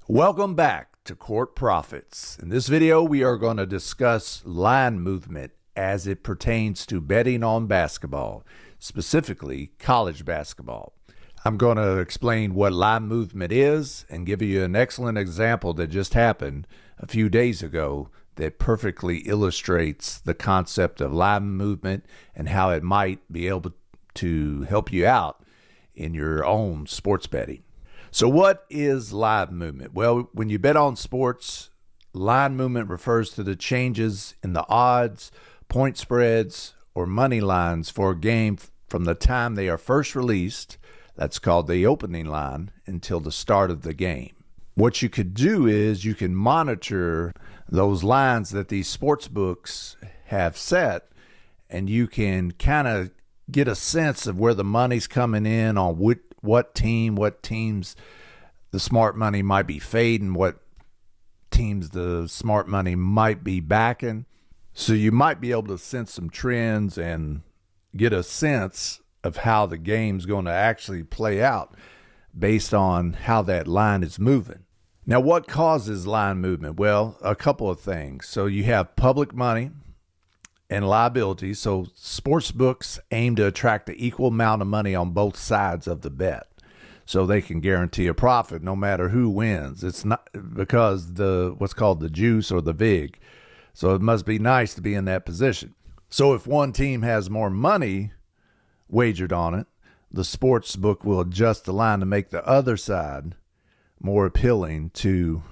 Welcome back to Court Profits. In this video, we are going to discuss line movement as it pertains to betting on basketball, specifically college basketball. I'm going to explain what line movement is and give you an excellent example that just happened a few days ago that perfectly illustrates the concept of line movement and how it might be able to help you out in your own sports betting. So what is line movement? Well, when you bet on sports, line movement refers to the changes in the odds, point spreads, or money lines for a game from the time they are first released, that's called the opening line, until the start of the game. What you could do is you can monitor those lines that these sports books have set, and you can kind of get a sense of where the money's coming in on what teams the smart money might be fading, what teams the smart money might be backing. So you might be able to sense some trends and get a sense of how the game's going to actually play out based on how that line is moving. Now, what causes line movement? Well, a couple of things. So you have public money and liability. So sports books aim to attract the equal amount of money on both sides of the bet, so they can guarantee a profit no matter who wins. It's not because what's called the juice or the vig. So it must be nice to be in that position. So if one team has more money wagered on it, the sports book will adjust the line to make the other side more appealing to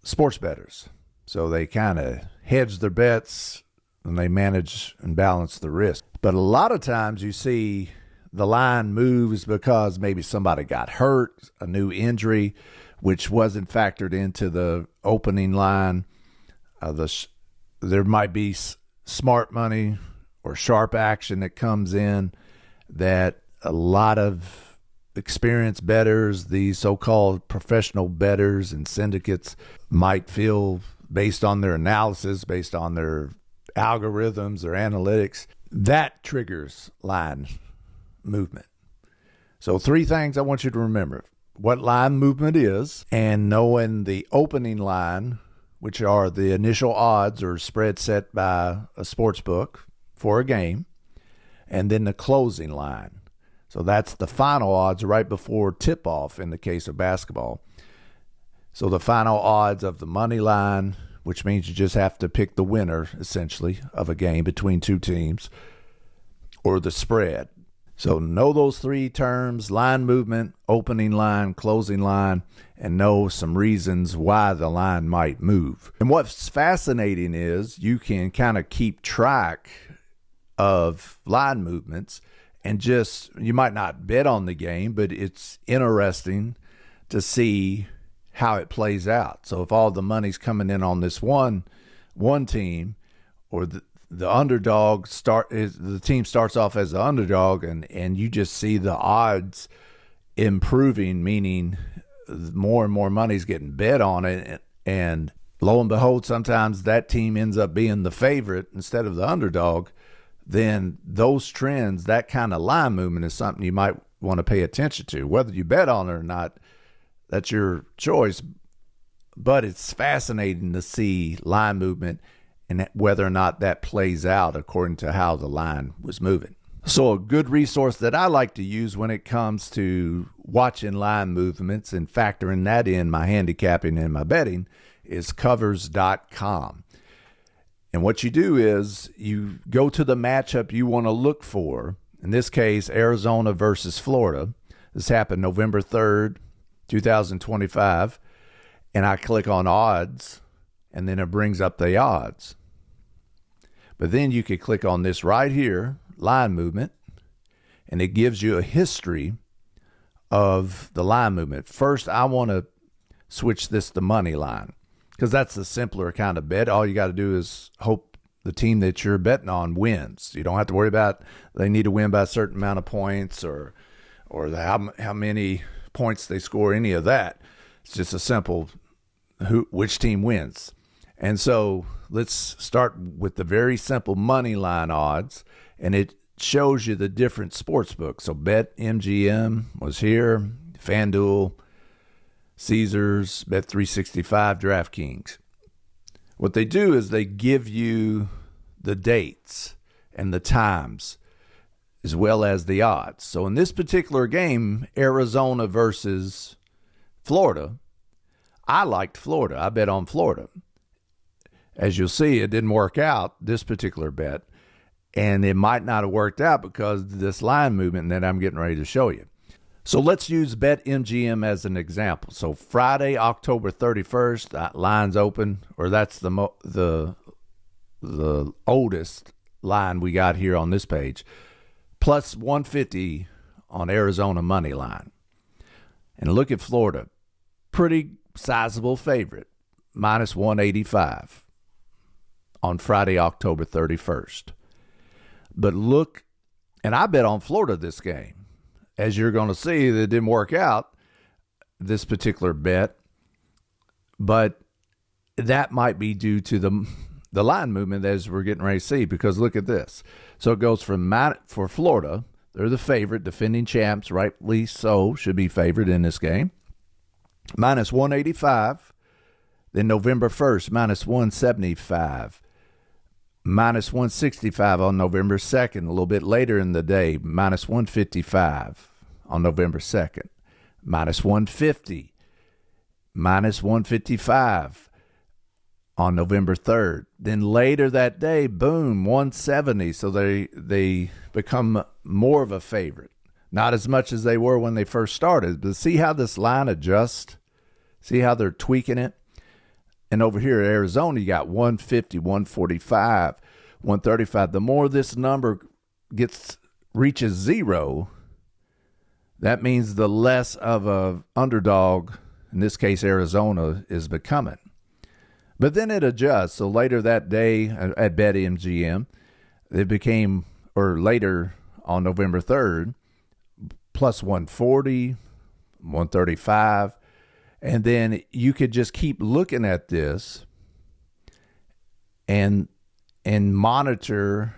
sports bettors. So they kind of hedge their bets and they manage and balance the risk. But a lot of times you see the line moves because maybe somebody got hurt, a new injury, which wasn't factored into the opening line. There might be smart money or sharp action that comes in that a lot of experienced bettors, these so-called professional bettors and syndicates, might feel based on their analysis, based on their algorithms or analytics, that triggers line movement. So 3 things I want you to remember: what line movement is, and knowing the opening line, which are the initial odds or spread set by a sports book for a game, and then the closing line. So that's the final odds right before tip-off in the case of basketball. So the final odds of the money line, which means you just have to pick the winner, essentially, of a game between two teams, or the spread. So know those 3 terms: line movement, opening line, closing line, and know some reasons why the line might move. And what's fascinating is you can kind of keep track of line movements and you might not bet on the game, but it's interesting to see how it plays out. So if all the money's coming in on this one team, or the underdog the team starts off as the underdog, and you just see the odds improving, meaning more and more money's getting bet on it, and lo and behold, sometimes that team ends up being the favorite instead of the underdog. Then those trends, that kind of line movement, is something you might want to pay attention to. Whether you bet on it or not, that's your choice, but it's fascinating to see line movement and whether or not that plays out according to how the line was moving. So a good resource that I like to use when it comes to watching line movements and factoring that in my handicapping and my betting is covers.com. And what you do is you go to the matchup you want to look for. In this case, Arizona versus Florida. This happened November 3rd, 2025. And I click on odds, and then it brings up the odds. But then you could click on this right here, line movement, and it gives you a history of the line movement. First, I want to switch this to money line, because that's the simpler kind of bet. All you got to do is hope the team that you're betting on wins. You don't have to worry about they need to win by a certain amount of points or how many points they score, any of that. It's just a simple which team wins. And so let's start with the very simple money line odds, and it shows you the different sports books. So BetMGM was here, FanDuel, Caesars, Bet365, DraftKings. What they do is they give you the dates and the times as well as the odds. So in this particular game, Arizona versus Florida, I liked Florida. I bet on Florida. As you'll see, it didn't work out, this particular bet, and it might not have worked out because of this line movement that I'm getting ready to show you. So let's use BetMGM as an example. So Friday, October 31st, that line's open, or that's the oldest line we got here on this page, plus 150 on Arizona money line. And look at Florida, pretty sizable favorite, minus 185 on Friday, October 31st. But look, and I bet on Florida this game. As you're going to see, that didn't work out, this particular bet, but that might be due to the line movement as we're getting ready to see, because look at this. So it goes from for Florida, they're the favorite, defending champs, rightly so, should be favored in this game, minus 185. Then November 1st, minus 175. Minus 165 on November 2nd. A little bit later in the day, minus 155 on November 2nd. Minus 150. Minus 155 on November 3rd. Then later that day, boom, 170. So they become more of a favorite. Not as much as they were when they first started. But see how this line adjusts? See how they're tweaking it? And over here at Arizona, you got 150, 145, 135. The more this number reaches zero, that means the less of a underdog, in this case Arizona, is becoming. But then it adjusts. So later that day at BetMGM, it became, or later on November 3rd, plus 140, 135. And then you could just keep looking at this and monitor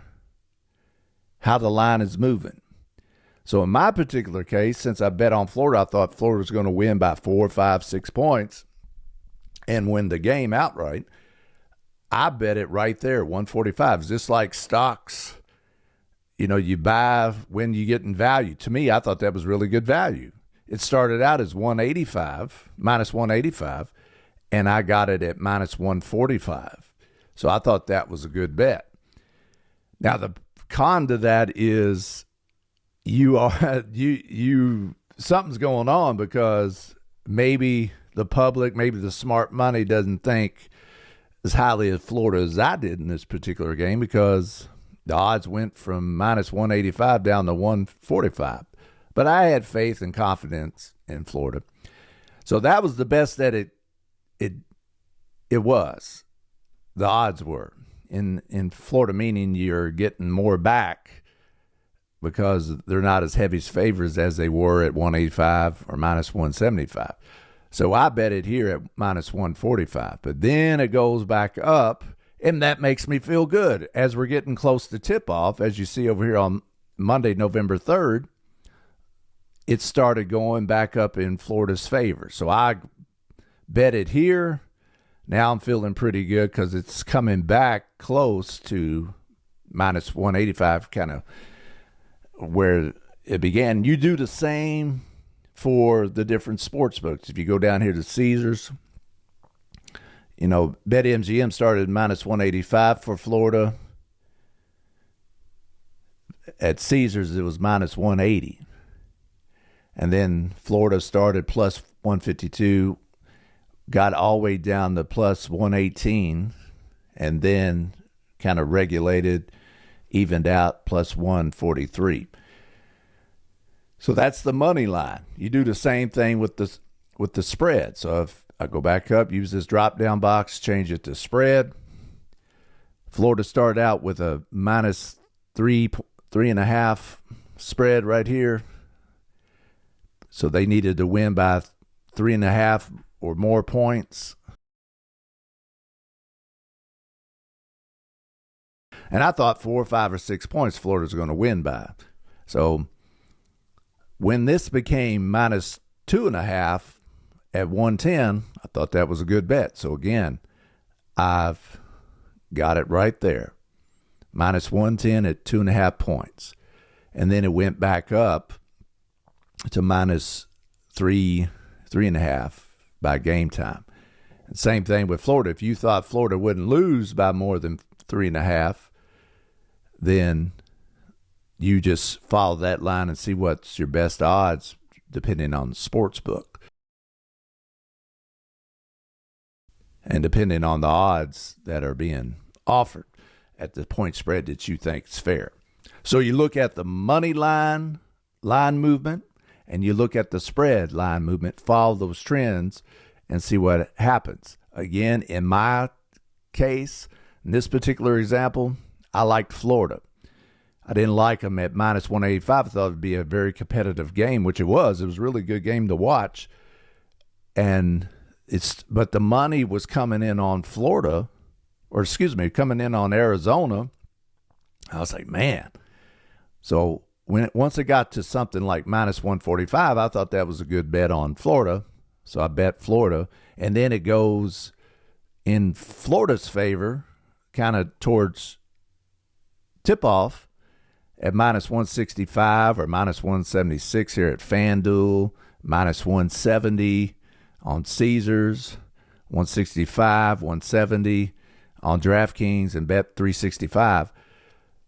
how the line is moving. So in my particular case, since I bet on Florida, I thought Florida was going to win by 4, 5, 6 points and win the game outright. I bet it right there, 145. It's just like stocks. You know, you buy when you get in value. To me, I thought that was really good value. It started out as 185, minus 185, and I got it at minus 145. So I thought that was a good bet. Now the con to that is something's going on, because maybe the public, maybe the smart money doesn't think as highly of Florida as I did in this particular game, because the odds went from minus 185 down to 145. But I had faith and confidence in Florida. So that was the best that it was. The odds were. In Florida, meaning you're getting more back because they're not as heavy favorites as they were at 185 or minus 175. So I bet it here at minus 145. But then it goes back up, and that makes me feel good. As we're getting close to tip-off, as you see over here on Monday, November 3rd, it started going back up in Florida's favor. So I bet it here. Now I'm feeling pretty good because it's coming back close to minus 185, kind of where it began. You do the same for the different sports books. If you go down here to Caesars, you know, BetMGM started minus 185 for Florida. At Caesars, it was minus 180. And then Florida started plus 152, got all the way down to plus 118, and then kind of regulated, evened out, plus 143. So that's the money line. You do the same thing with the spread. So if I go back up, use this drop-down box, change it to spread. Florida started out with a minus 3.5 spread right here. So they needed to win by 3.5 or more points. And I thought 4, 5, or 6 points Florida's going to win by. So when this became minus 2.5 at 110, I thought that was a good bet. So again, I've got it right there. Minus 110 at 2.5 points. And then it went back up to minus 3.5 by game time. And same thing with Florida. If you thought Florida wouldn't lose by more than 3.5, then you just follow that line and see what's your best odds depending on the sports book. And depending on the odds that are being offered at the point spread that you think is fair. So you look at the money line movement, and you look at the spread line movement, follow those trends, and see what happens. Again, in my case, in this particular example, I liked Florida. I didn't like them at minus 185. I thought it would be a very competitive game, which it was. It was a really good game to watch. But the money was coming in on Florida, coming in on Arizona. I was like, man. So once it got to something like minus 145, I thought that was a good bet on Florida. So I bet Florida. And then it goes in Florida's favor, kind of towards tip-off at minus 165 or minus 176 here at FanDuel, minus 170 on Caesars, 165, 170 on DraftKings and Bet365.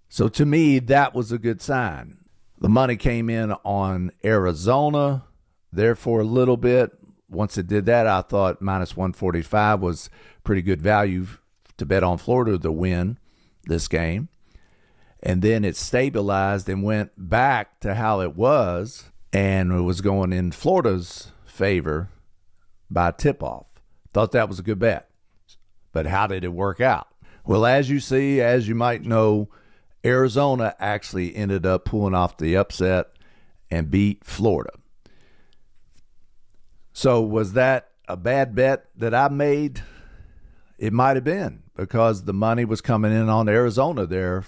So to me, that was a good sign. The money came in on Arizona there for a little bit. Once it did that, I thought minus 145 was pretty good value to bet on Florida to win this game. And then it stabilized and went back to how it was, and it was going in Florida's favor by tip-off. Thought that was a good bet. But how did it work out? Well, as you see, as you might know, Arizona actually ended up pulling off the upset and beat Florida. So was that a bad bet that I made? It might have been, because the money was coming in on Arizona there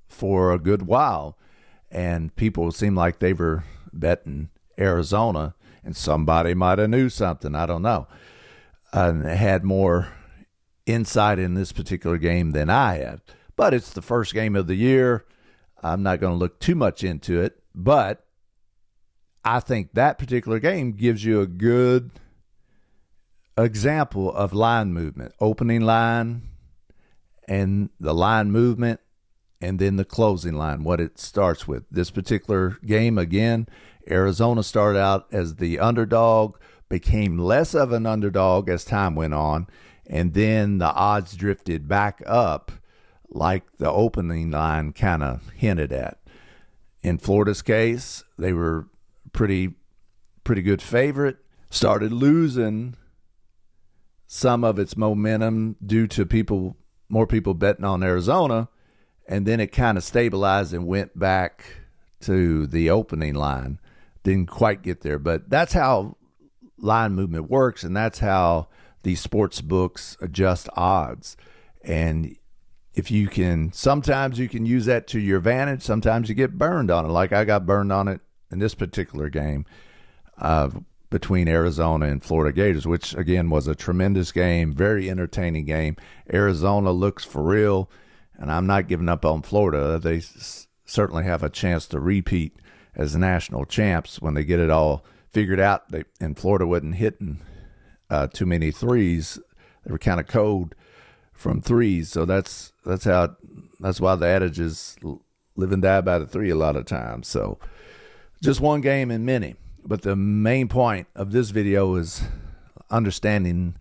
for a good while, and people seemed like they were betting Arizona, and somebody might have knew something, I don't know, and had more insight in this particular game than I had. But it's the first game of the year. I'm not going to look too much into it, but I think that particular game gives you a good example of line movement, opening line and the line movement, and then the closing line, what it starts with. This particular game, again, Arizona started out as the underdog, became less of an underdog as time went on, and then the odds drifted back up like the opening line kind of hinted at. In Florida's case, they were pretty good favorite, started losing some of its momentum due to more people betting on Arizona, and then it kind of stabilized and went back to the opening line. Didn't quite get there, but that's how line movement works, and that's how these sports books adjust odds. And if you can, sometimes you can use that to your advantage. Sometimes you get burned on it, like I got burned on it in this particular game between Arizona and Florida Gators, which, again, was a tremendous game, very entertaining game. Arizona looks for real, and I'm not giving up on Florida. They certainly have a chance to repeat as national champs when they get it all figured out. And Florida wasn't hitting too many threes. They were kind of cold from threes, so that's why the adage is live and die by the three a lot of times. So just one game in many. But the main point of this video is understanding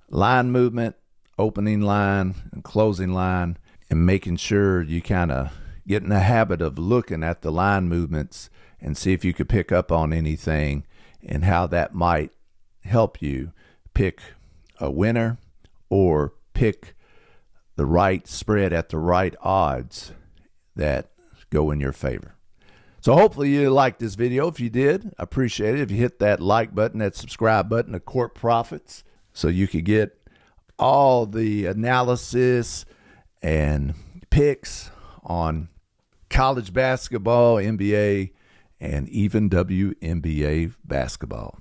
line movement, opening line and closing line, and making sure you kind of get in the habit of looking at the line movements and see if you could pick up on anything and how that might help you pick a winner or pick the right spread at the right odds that go in your favor. So hopefully you liked this video. If you did, I appreciate it. If you hit that like button, that subscribe button to Court Profits, so you could get all the analysis and picks on college basketball, NBA, and even WNBA basketball.